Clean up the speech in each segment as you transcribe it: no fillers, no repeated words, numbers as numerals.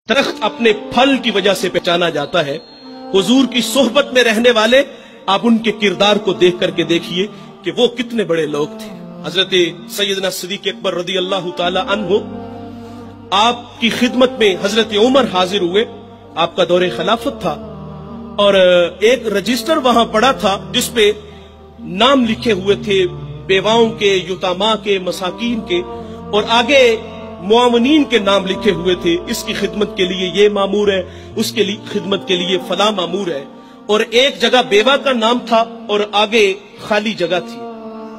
درخت اپنے پھل کی وجہ سے پہچانا جاتا ہے۔ حضور کی صحبت میں رہنے والے آپ ان کے کردار کو دیکھ کر کے دیکھیے کہ وہ کتنے بڑے لوگ تھے۔ حضرت سیدنا صدیق اکبر رضی اللہ تعالی عنہ آپ کی خدمت میں حضرت عمر حاضر ہوئے، آپ کا دور خلافت تھا، اور ایک رجسٹر وہاں پڑا تھا جس پہ نام لکھے ہوئے تھے بیواؤں کے، یتاما کے، مساکین کے، اور آگے معاونین کے نام لکھے ہوئے تھے۔ اس کی خدمت کے لیے یہ مامور ہے، اس کے لیے خدمت کے لیے فلاں مامور ہے، اور ایک جگہ بیوہ کا نام تھا اور آگے خالی جگہ تھی۔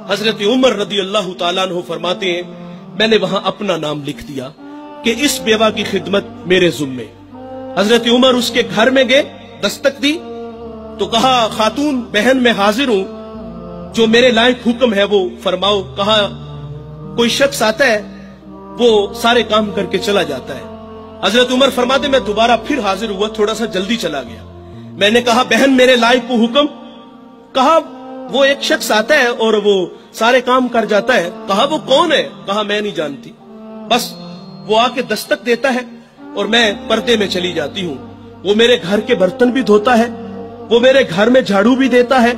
حضرت عمر رضی اللہ تعالیٰ عنہ فرماتے ہیں میں نے وہاں اپنا نام لکھ دیا کہ اس بیوہ کی خدمت میرے ذمے۔ حضرت عمر اس کے گھر میں گئے، دستک دی تو کہا خاتون بہن میں حاضر ہوں، جو میرے لائق حکم ہے وہ فرماؤ۔ کہا کوئی شخص آتا ہے وہ سارے کام کر کے چلا جاتا ہے۔ حضرت عمر فرماتے میں دوبارہ پھر حاضر ہوا، تھوڑا سا جلدی چلا گیا۔ میں نے کہا بہن میرے لائق کو حکم۔ کہا وہ ایک شخص آتا ہے اور وہ سارے کام کر جاتا ہے۔ کہا وہ کون ہے؟ کہا میں نہیں جانتی، بس وہ آ کے دستک دیتا ہے اور میں پردے میں چلی جاتی ہوں۔ وہ میرے گھر کے برتن بھی دھوتا ہے، وہ میرے گھر میں جھاڑو بھی دیتا ہے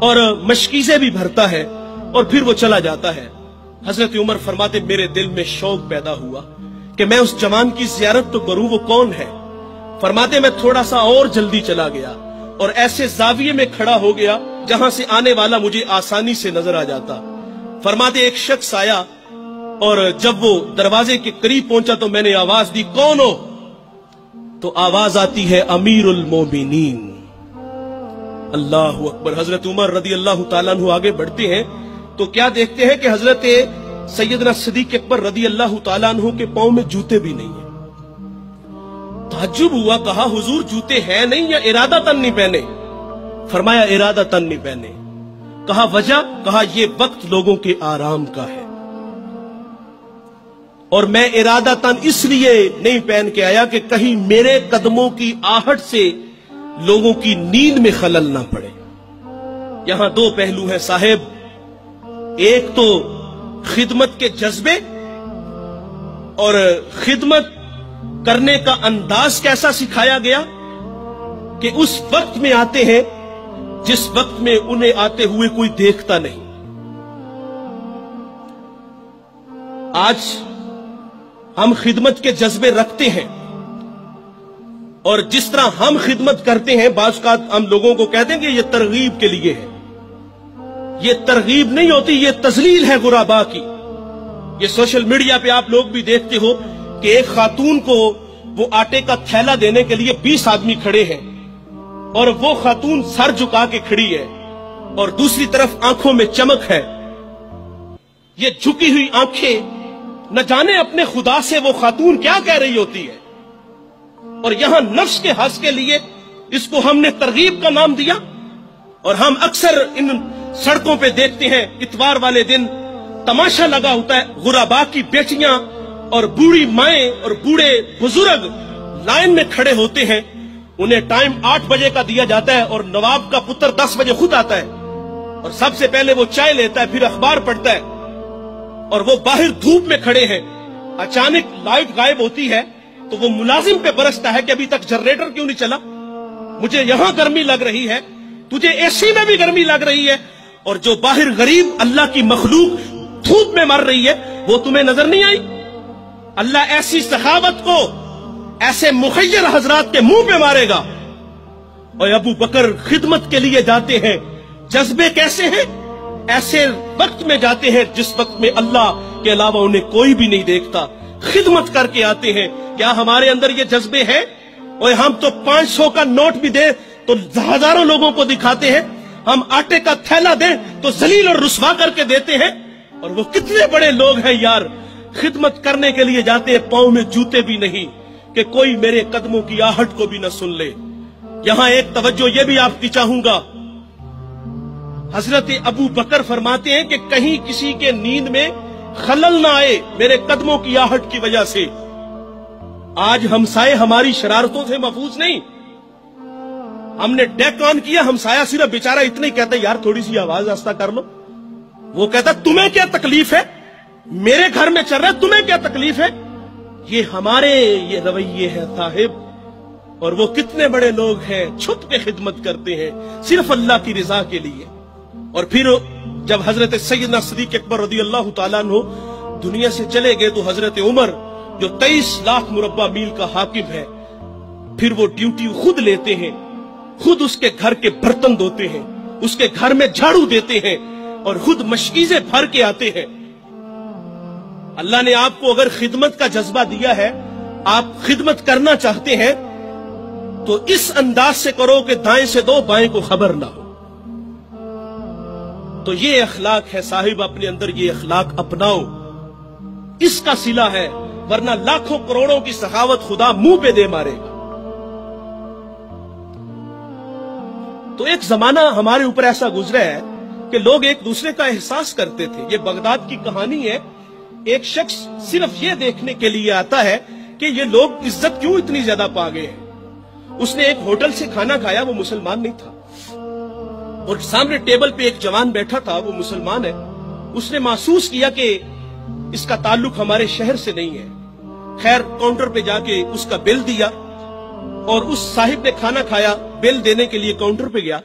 اور مشکیزیں بھی بھرتا ہے، اور پھر وہ چلا جاتا ہے۔ حضرت عمر فرماتے میرے دل میں شوق پیدا ہوا کہ میں اس جوان کی زیارت تو کروں، وہ کون ہے؟ فرماتے میں تھوڑا سا اور جلدی چلا گیا اور ایسے زاویے میں کھڑا ہو گیا جہاں سے آنے والا مجھے آسانی سے نظر آ جاتا۔ فرماتے ایک شخص آیا اور جب وہ دروازے کے قریب پہنچا تو میں نے آواز دی کون ہو؟ تو آواز آتی ہے امیر المومنین۔ اللہ اکبر۔ حضرت عمر رضی اللہ تعالیٰ عنہ آگے بڑھتے ہیں تو کیا دیکھتے ہیں کہ حضرت سیدنا صدیق اکبر رضی اللہ تعالیٰ عنہ کے پاؤں میں جوتے بھی نہیں ہیں۔ تعجب ہوا، کہا حضور جوتے ہیں نہیں یا ارادتاً نہیں پہنے؟ فرمایا ارادتاً نہیں پہنے۔ کہا وجہ؟ کہا یہ وقت لوگوں کے آرام کا ہے اور میں ارادتاً اس لیے نہیں پہن کے آیا کہ کہیں میرے قدموں کی آہٹ سے لوگوں کی نیند میں خلل نہ پڑے۔ یہاں دو پہلو ہیں صاحب، ایک تو خدمت کے جذبے اور خدمت کرنے کا انداز کیسا سکھایا گیا کہ اس وقت میں آتے ہیں جس وقت میں انہیں آتے ہوئے کوئی دیکھتا نہیں۔ آج ہم خدمت کے جذبے رکھتے ہیں اور جس طرح ہم خدمت کرتے ہیں بعض اوقات ہم لوگوں کو کہتے ہیں کہ یہ ترغیب کے لیے ہے۔ یہ ترغیب نہیں ہوتی، یہ تذلیل ہے غربا کی۔ یہ سوشل میڈیا پہ آپ لوگ بھی دیکھتے ہو کہ ایک خاتون کو وہ آٹے کا تھیلا دینے کے لیے 20 آدمی کھڑے ہیں اور وہ خاتون سر جھکا کے کھڑی ہے اور دوسری طرف آنکھوں میں چمک ہے۔ یہ جھکی ہوئی آنکھیں نہ جانے اپنے خدا سے وہ خاتون کیا کہہ رہی ہوتی ہے، اور یہاں نفس کے حظ کے لیے اس کو ہم نے ترغیب کا نام دیا۔ اور ہم اکثر ان سڑکوں پہ دیکھتے ہیں اتوار والے دن تماشا لگا ہوتا ہے، غربا کی بیٹیاں اور بوڑھی مائیں اور بوڑھے بزرگ لائن میں کھڑے ہوتے ہیں، انہیں ٹائم 8 بجے کا دیا جاتا ہے اور نواب کا پتر 10 بجے خود آتا ہے اور سب سے پہلے وہ چائے لیتا ہے، پھر اخبار پڑھتا ہے، اور وہ باہر دھوپ میں کھڑے ہیں۔ اچانک لائٹ غائب ہوتی ہے تو وہ ملازم پہ برستا ہے کہ ابھی تک جنریٹر کیوں نہیں چلا، مجھے یہاں گرمی لگ رہی ہے، تجھے اے سی میں بھی گرمی لگ رہی ہے، اور جو باہر غریب اللہ کی مخلوق دھوپ میں مر رہی ہے وہ تمہیں نظر نہیں آئی؟ اللہ ایسی سخاوت کو ایسے مخیر حضرات کے منہ پہ مارے گا۔ اور ابو بکر خدمت کے لیے جاتے ہیں، جذبے کیسے ہیں؟ ایسے وقت میں جاتے ہیں جس وقت میں اللہ کے علاوہ انہیں کوئی بھی نہیں دیکھتا، خدمت کر کے آتے ہیں۔ کیا ہمارے اندر یہ جذبے ہیں؟ اور ہم تو 500 کا نوٹ بھی دیں تو ہزاروں لوگوں کو دکھاتے ہیں، ہم آٹے کا تھیلا دیں تو ذلیل اور رسوا کر کے دیتے ہیں، اور وہ کتنے بڑے لوگ ہیں یار، خدمت کرنے کے لیے جاتے ہیں پاؤں میں جوتے بھی نہیں کہ کوئی میرے قدموں کی آہٹ کو بھی نہ سن لے۔ یہاں ایک توجہ یہ بھی آپ کی چاہوں گا، حضرت ابو بکر فرماتے ہیں کہ کہیں کسی کے نیند میں خلل نہ آئے میرے قدموں کی آہٹ کی وجہ سے۔ آج ہمسائے ہماری شرارتوں سے محفوظ نہیں، ہم نے ڈیک آن کیا، ہمسایہ صرف بیچارہ اتنا ہی کہتا ہے یار تھوڑی سی آواز آہستہ کر لو، وہ کہتا تمہیں کیا تکلیف ہے، میرے گھر میں چل رہا ہے، تمہیں کیا تکلیف ہے؟ یہ ہمارے یہ رویے ہیں صاحب، اور وہ کتنے بڑے لوگ ہیں چھپ کے خدمت کرتے ہیں صرف اللہ کی رضا کے لیے۔ اور پھر جب حضرت سیدنا صدیق اکبر رضی اللہ تعالیٰ عنہ دنیا سے چلے گئے تو حضرت عمر جو 23 لاکھ مربع میل کا حاکم ہے، پھر وہ ڈیوٹی خود لیتے ہیں، خود اس کے گھر کے برتن دھوتے ہیں، اس کے گھر میں جھاڑو دیتے ہیں اور خود مشکیزیں بھر کے آتے ہیں۔ اللہ نے آپ کو اگر خدمت کا جذبہ دیا ہے، آپ خدمت کرنا چاہتے ہیں تو اس انداز سے کرو کہ دائیں سے دو بائیں کو خبر نہ ہو۔ تو یہ اخلاق ہے صاحب، اپنے اندر یہ اخلاق اپناؤ، اس کا صلہ ہے، ورنہ لاکھوں کروڑوں کی سخاوت خدا منہ پہ دے مارے گا۔ تو ایک زمانہ ہمارے اوپر ایسا گزرا ہے کہ لوگ ایک دوسرے کا احساس کرتے تھے۔ یہ بغداد کی کہانی ہے، ایک شخص صرف یہ دیکھنے کے لیے آتا ہے کہ یہ لوگ عزت کیوں اتنی زیادہ پا گئے ہیں۔ اس نے ایک ہوٹل سے کھانا کھایا، وہ مسلمان نہیں تھا، اور سامنے ٹیبل پہ ایک جوان بیٹھا تھا، وہ مسلمان ہے۔ اس نے محسوس کیا کہ اس کا تعلق ہمارے شہر سے نہیں ہے۔ خیر کاؤنٹر پہ جا کے اس کا بل دیا، اور اس صاحب نے کھانا کھایا، بل دینے کے لیے کاؤنٹر پہ گیا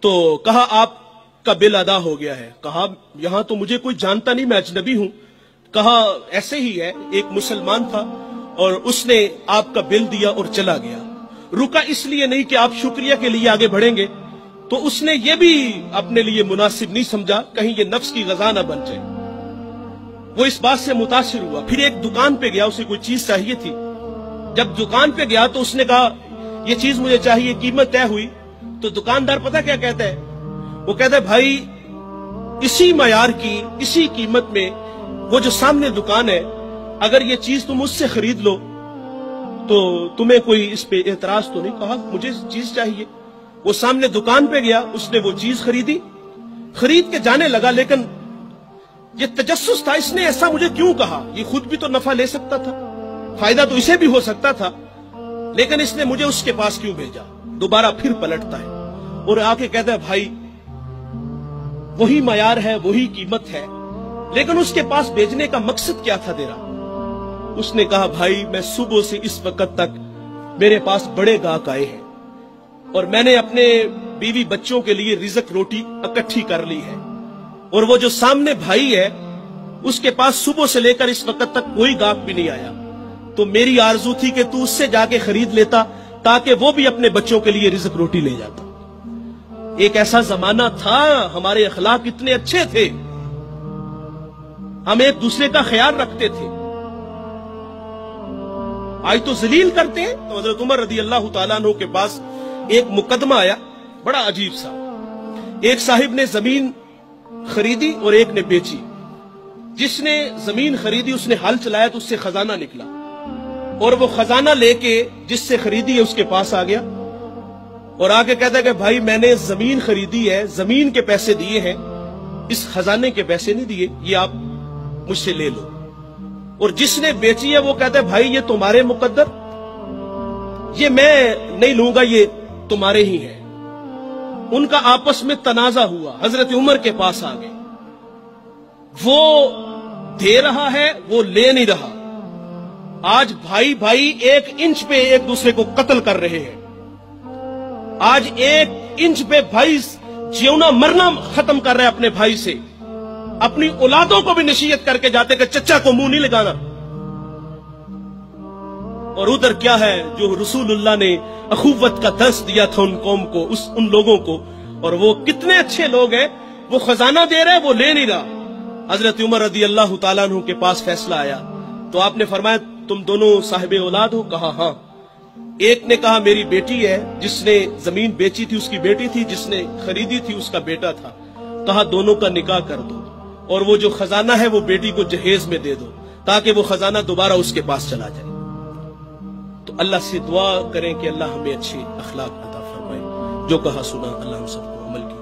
تو کہا آپ کا بل ادا ہو گیا ہے۔ کہا یہاں تو مجھے کوئی جانتا نہیں، میں اجنبی ہوں۔ کہا ایسے ہی ہے، ایک مسلمان تھا اور اس نے آپ کا بل دیا اور چلا گیا۔ رکا اس لیے نہیں کہ آپ شکریہ کے لیے آگے بڑھیں گے، تو اس نے یہ بھی اپنے لیے مناسب نہیں سمجھا کہیں یہ نفس کی غذا نہ بن جائے۔ وہ اس بات سے متاثر ہوا، پھر ایک دکان پہ گیا، اسے کوئی چیز چاہیے تھی۔ جب دکان پہ گیا تو اس نے کہا یہ چیز مجھے چاہیے، قیمت طے ہوئی تو دکاندار پتہ کیا کہتا ہے؟ وہ کہتا ہے بھائی اسی معیار کی، اسی قیمت میں وہ جو سامنے دکان ہے، اگر یہ چیز تم اس سے خرید لو تو تمہیں کوئی اس پہ اعتراض تو نہیں؟ کہا مجھے چیز چاہیے۔ وہ سامنے دکان پہ گیا، اس نے وہ چیز خریدی، خرید کے جانے لگا، لیکن یہ تجسس تھا، اس نے ایسا مجھے کیوں کہا؟ یہ خود بھی تو نفع لے سکتا تھا، فائدہ تو اسے بھی ہو سکتا تھا، لیکن اس نے مجھے اس کے پاس کیوں بھیجا؟ دوبارہ پھر پلٹتا ہے اور آ کے کہتا ہے بھائی وہی معیار ہے، وہی قیمت ہے، لیکن اس کے پاس بھیجنے کا مقصد کیا تھا تیرا؟ اس نے کہا بھائی میں صبح سے اس وقت تک میرے پاس بڑے گاہک آئے ہیں اور میں نے اپنے بیوی بچوں کے لیے رزق روٹی اکٹھی کر لی ہے، اور وہ جو سامنے بھائی ہے اس کے پاس صبح سے لے کر اس وقت تک کوئی گاہک بھی نہیں آیا، تو میری آرزو تھی کہ تو اس سے جا کے خرید لیتا تاکہ وہ بھی اپنے بچوں کے لیے رزق روٹی لے جاتا۔ ایک ایسا زمانہ تھا، ہمارے اخلاق اتنے اچھے تھے، ہم ایک دوسرے کا خیال رکھتے تھے۔ آج تو ذلیل کرتے ہیں۔ تو حضرت عمر رضی اللہ تعالیٰ عنہ کے پاس ایک مقدمہ آیا بڑا عجیب سا۔ ایک صاحب نے زمین خریدی اور ایک نے بیچی۔ جس نے زمین خریدی اس نے ہل چلایا تو اس سے خزانہ نکلا، اور وہ خزانہ لے کے جس سے خریدی ہے اس کے پاس آ گیا اور آ کے کہتا ہے کہ بھائی میں نے زمین خریدی ہے، زمین کے پیسے دیے ہیں، اس خزانے کے پیسے نہیں دیے، یہ آپ مجھ سے لے لو۔ اور جس نے بیچی ہے وہ کہتا ہے بھائی یہ تمہارے مقدر، یہ میں نہیں لوں گا، یہ تمہارے ہی ہیں۔ ان کا آپس میں تنازع ہوا، حضرت عمر کے پاس آ گئے، وہ دے رہا ہے، وہ لے نہیں رہا۔ آج بھائی بھائی 1 انچ پہ ایک دوسرے کو قتل کر رہے ہیں، آج 1 انچ پہ بھائی جیونا مرنا ختم کر رہے اپنے بھائی سے، اپنی اولادوں کو بھی نصیحت کر کے جاتے کہ چچا کو منہ نہیں لگانا۔ اور ادھر کیا ہے جو رسول اللہ نے اخوت کا درس دیا تھا ان قوم کو، ان لوگوں کو، اور وہ کتنے اچھے لوگ ہیں، وہ خزانہ دے رہے وہ لے نہیں رہا۔ حضرت عمر رضی اللہ تعالیٰ عنہ کے پاس فیصلہ آیا تو آپ نے فرمایا تم دونوں صاحب اولاد ہو؟ کہا ہاں۔ ایک نے کہا میری بیٹی ہے، جس نے زمین بیچی تھی اس کی بیٹی تھی، جس نے خریدی تھی اس کا بیٹا تھا۔ کہا دونوں کا نکاح کر دو، اور وہ جو خزانہ ہے وہ بیٹی کو جہیز میں دے دو تاکہ وہ خزانہ دوبارہ اس کے پاس چلا جائے۔ تو اللہ سے دعا کریں کہ اللہ ہمیں اچھے اخلاق عطا فرمائے۔ جو کہا سنا اللہ ہم سب کو عمل کی